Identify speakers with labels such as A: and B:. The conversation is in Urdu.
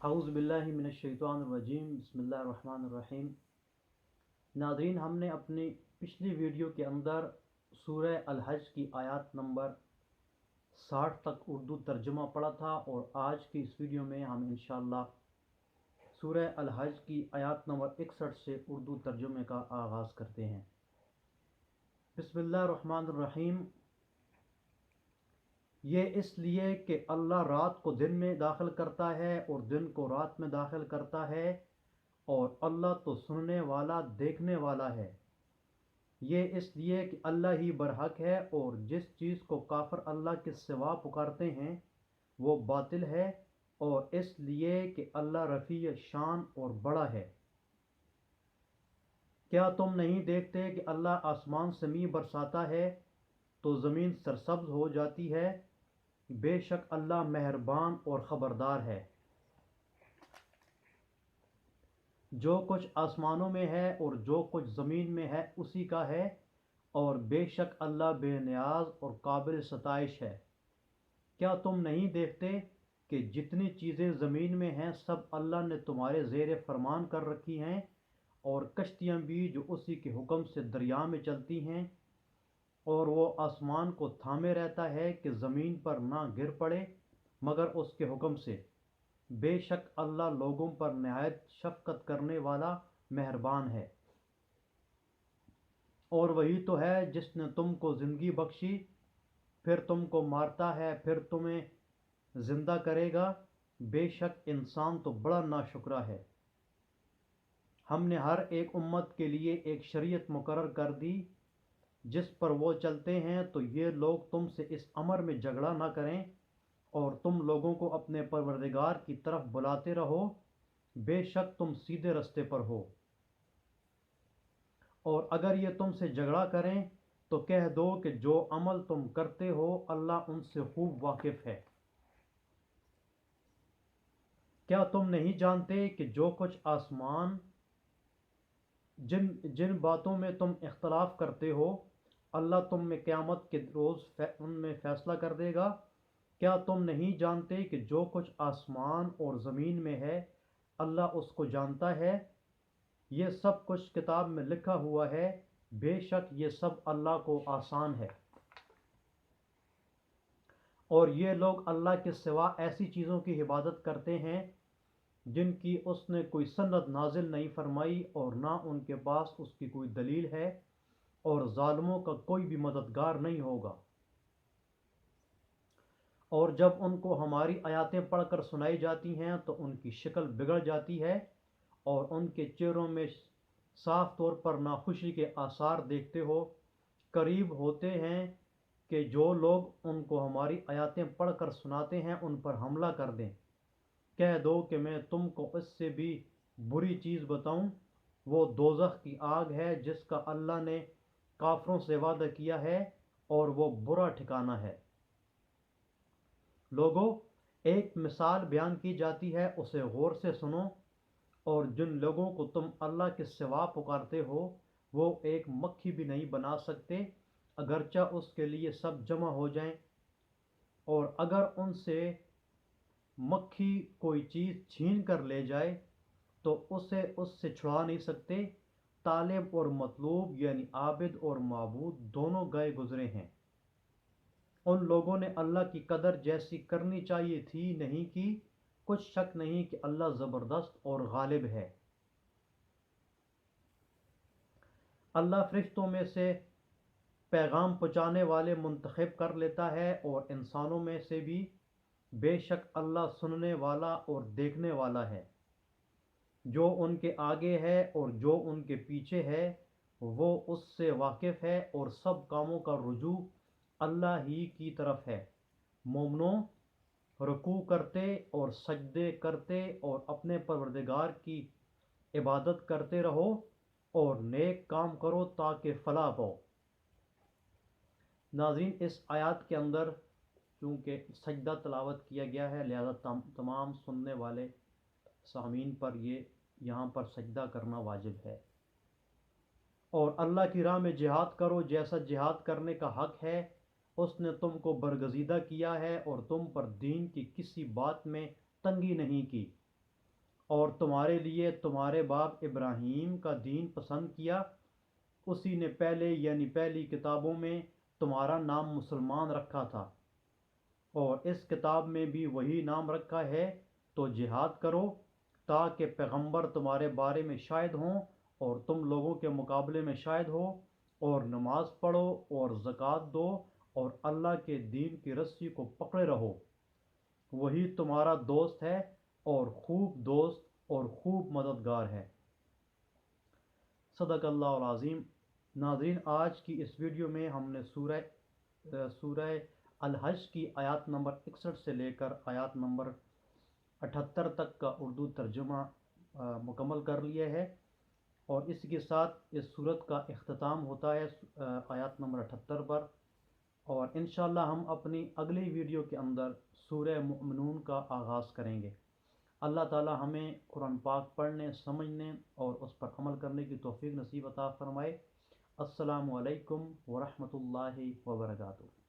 A: اعوذ باللہ من الشیطان الرجیم بسم اللہ الرحمن الرحیم۔ ناظرین، ہم نے اپنی پچھلی ویڈیو کے اندر سورہ الحج کی آیات نمبر 60 تک اردو ترجمہ پڑھا تھا، اور آج کی اس ویڈیو میں ہم انشاءاللہ سورہ الحج کی آیات نمبر 61 سے اردو ترجمے کا آغاز کرتے ہیں۔ بسم اللہ الرحمن الرحیم۔ یہ اس لیے کہ اللہ رات کو دن میں داخل کرتا ہے اور دن کو رات میں داخل کرتا ہے، اور اللہ تو سننے والا دیکھنے والا ہے۔ یہ اس لیے کہ اللہ ہی برحق ہے، اور جس چیز کو کافر اللہ کے سوا پکارتے ہیں وہ باطل ہے، اور اس لیے کہ اللہ رفیع شان اور بڑا ہے۔ کیا تم نہیں دیکھتے کہ اللہ آسمان سے میںہ برساتا ہے تو زمین سرسبز ہو جاتی ہے؟ بے شک اللہ مہربان اور خبردار ہے۔ جو کچھ آسمانوں میں ہے اور جو کچھ زمین میں ہے اسی کا ہے، اور بے شک اللہ بے نیاز اور قابل ستائش ہے۔ کیا تم نہیں دیکھتے کہ جتنی چیزیں زمین میں ہیں سب اللہ نے تمہارے زیر فرمان کر رکھی ہیں، اور کشتیاں بھی جو اسی کے حکم سے دریا میں چلتی ہیں، اور وہ آسمان کو تھامے رہتا ہے کہ زمین پر نہ گر پڑے مگر اس کے حکم سے۔ بے شک اللہ لوگوں پر نہایت شفقت کرنے والا مہربان ہے۔ اور وہی تو ہے جس نے تم کو زندگی بخشی، پھر تم کو مارتا ہے، پھر تمہیں زندہ کرے گا۔ بے شک انسان تو بڑا ناشکرا ہے۔ ہم نے ہر ایک امت کے لیے ایک شریعت مقرر کر دی جس پر وہ چلتے ہیں، تو یہ لوگ تم سے اس امر میں جھگڑا نہ کریں، اور تم لوگوں کو اپنے پروردگار کی طرف بلاتے رہو، بے شک تم سیدھے رستے پر ہو۔ اور اگر یہ تم سے جھگڑا کریں تو کہہ دو کہ جو عمل تم کرتے ہو اللہ ان سے خوب واقف ہے۔ کیا تم نہیں جانتے کہ جو کچھ آسمان جن باتوں میں تم اختلاف کرتے ہو اللہ تم میں قیامت کے روز ان میں فیصلہ کر دے گا؟ کیا تم نہیں جانتے کہ جو کچھ آسمان اور زمین میں ہے اللہ اس کو جانتا ہے؟ یہ سب کچھ کتاب میں لکھا ہوا ہے، بے شک یہ سب اللہ کو آسان ہے۔ اور یہ لوگ اللہ کے سوا ایسی چیزوں کی عبادت کرتے ہیں جن کی اس نے کوئی سند نازل نہیں فرمائی، اور نہ ان کے پاس اس کی کوئی دلیل ہے، اور ظالموں کا کوئی بھی مددگار نہیں ہوگا۔ اور جب ان کو ہماری آیاتیں پڑھ کر سنائی جاتی ہیں تو ان کی شکل بگڑ جاتی ہے، اور ان کے چہروں میں صاف طور پر ناخوشی کے آثار دیکھتے ہو۔ قریب ہوتے ہیں کہ جو لوگ ان کو ہماری آیاتیں پڑھ کر سناتے ہیں ان پر حملہ کر دیں۔ کہہ دو کہ میں تم کو اس سے بھی بری چیز بتاؤں، وہ دوزخ کی آگ ہے جس کا اللہ نے کافروں سے وعدہ کیا ہے، اور وہ برا ٹھکانہ ہے۔ لوگو، ایک مثال بیان کی جاتی ہے، اسے غور سے سنو۔ اور جن لوگوں کو تم اللہ کے سوا پکارتے ہو وہ ایک مکھی بھی نہیں بنا سکتے اگرچہ اس کے لیے سب جمع ہو جائیں، اور اگر ان سے مکھی کوئی چیز چھین کر لے جائے تو اسے اس سے چھڑا نہیں سکتے۔ طالب اور مطلوب یعنی عابد اور معبود دونوں گئے گزرے ہیں۔ ان لوگوں نے اللہ کی قدر جیسی کرنی چاہیے تھی نہیں کی، کچھ شک نہیں کہ اللہ زبردست اور غالب ہے۔ اللہ فرشتوں میں سے پیغام پہنچانے والے منتخب کر لیتا ہے، اور انسانوں میں سے بھی، بے شک اللہ سننے والا اور دیکھنے والا ہے۔ جو ان کے آگے ہے اور جو ان کے پیچھے ہے وہ اس سے واقف ہے، اور سب کاموں کا رجوع اللہ ہی کی طرف ہے۔ مومنوں، رکوع کرتے اور سجدے کرتے اور اپنے پروردگار کی عبادت کرتے رہو، اور نیک کام کرو تاکہ فلاح پاؤ۔ ناظرین، اس آیات کے اندر چونکہ سجدہ تلاوت کیا گیا ہے لہذا تمام سننے والے سامعین پر یہاں پر سجدہ کرنا واجب ہے۔ اور اللہ کی راہ میں جہاد کرو جیسا جہاد کرنے کا حق ہے۔ اس نے تم کو برگزیدہ کیا ہے اور تم پر دین کی کسی بات میں تنگی نہیں کی۔ اور تمہارے لیے تمہارے باپ ابراہیم کا دین پسند کیا، اسی نے پہلے یعنی پہلی کتابوں میں تمہارا نام مسلمان رکھا تھا، اور اس کتاب میں بھی وہی نام رکھا ہے، تو جہاد کرو تاکہ پیغمبر تمہارے بارے میں شاہد ہوں اور تم لوگوں کے مقابلے میں شاہد ہو، اور نماز پڑھو اور زکوٰۃ دو اور اللہ کے دین کی رسی کو پکڑے رہو، وہی تمہارا دوست ہے اور خوب دوست اور خوب مددگار ہے۔ صدق اللہ العظیم۔ ناظرین، آج کی اس ویڈیو میں ہم نے سورہ الحج کی آیات نمبر 61 سے لے کر آیات نمبر 78 تک کا اردو ترجمہ مکمل کر لیا ہے، اور اس کے ساتھ اس صورت کا اختتام ہوتا ہے آیات نمبر 78 پر، اور انشاءاللہ ہم اپنی اگلی ویڈیو کے اندر سورہ مؤمنون کا آغاز کریں گے۔ اللہ تعالی ہمیں قرآن پاک پڑھنے، سمجھنے اور اس پر عمل کرنے کی توفیق نصیب عطا فرمائے۔ السلام علیکم ورحمۃ اللہ وبرکاتہ۔